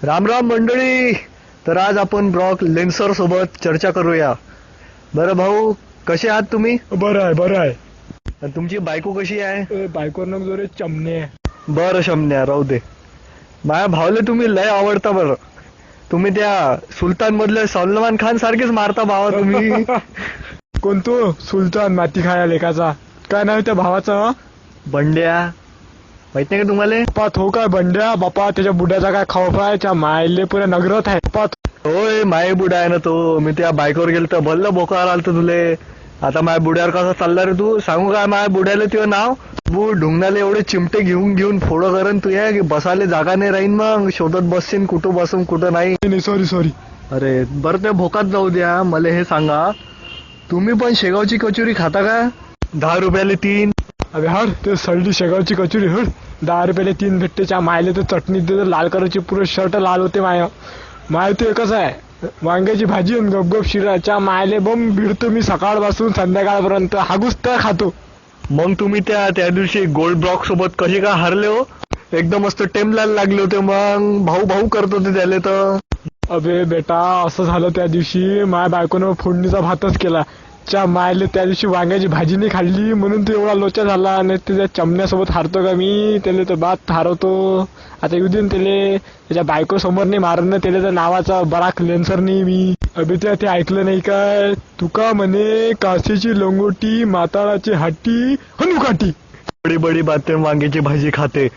राम राम मंडळी. तर आज आपण ब्रॉक लेन्सर सोबत चर्चा करूया. बरं भाऊ, कसे आहात तुम्ही? बरं आहे बरं आहे. आणि तुमची बायको कशी आहे? बायकोर नको जोरे चमणे. बरं शमन्या, राहू दे. माझ्या भावले तुम्ही लय आवडता. बरं, तुम्ही त्या सुलतान मधले सलमान खान सारखेच मारता भावा तुम्ही. कोणतो सुलतान माती खाया लेखाचा? काय नाव त्या भावाचं? बंड्या, माहित नाही का तुम्हाला? बापा तो काय बंड्या बापा, त्याच्या बुड्याचा काय खौफ आहे? त्या मायले पुऱ्या नगरात आहे बापा. होय, माय बुडा आहे ना तो. मी त्या बायकोवर गेलो तर भल्ल बोकार आलत तुले. आता माझ्या बुड्यावर कसा चालला रे तू? सांगू काय माझ्या बुड्याला तुझं नाव? बू ढुंगणाले एवढे चिमटे घेऊन घेऊन फोडं करण तू या की बसाले जागा नाही राहीन. मग शोधत बसशील कुठं बसून कुठं नाही. Sorry sorry. अरे बरं, ते भोकात जाऊ द्या. मला हे सांगा, तुम्ही पण शेगावची कचोरी खाता का? 10 रुपयाले 3. अबे हड, ते सळली शेगावची कचोरी हड. 10 रुपयाला 3 भेटतेच्या मायले तर चटणी देते लाल कलरची, पुरे शर्ट लाल होते माय ते एकच आहे. वांग्याची भाजी आणि गपगप शिराच्या मायले बम भिडतो मी सकाळपासून संध्याकाळपर्यंत. हागूस तर खातो. मग तुम्ही त्या दिवशी गोल्ड ब्लॉक सोबत कसे का हारले हो? एकदम मस्त टेमलायला लागले होते. मग भाऊ भाऊ करत होते त्याले तर. अबे बेटा, असं झालं त्या दिवशी माझ्या बायकोनं फोडणीचा भातच केला. च्या मायले त्या दिवशी वांग्याची भाजी नाही खाल्ली म्हणून तो एवढा लोचा झाला. आणि त्याच्या चमण्यासोबत हारतो का मी? त्याला तर बात हारवतो. आता येऊ दे ना त्याले. त्याच्या बायको समोर नाही मारण ना त्याला, तर नावाचा बराक लेन्सर नाही मी. अबे ते ऐकलं नाही काय? तुका म्हणे काशीची लंगोटी, माताळाची हाटी हनुकाटी. बडी बडी बातें वांग्याची भाजी खाते.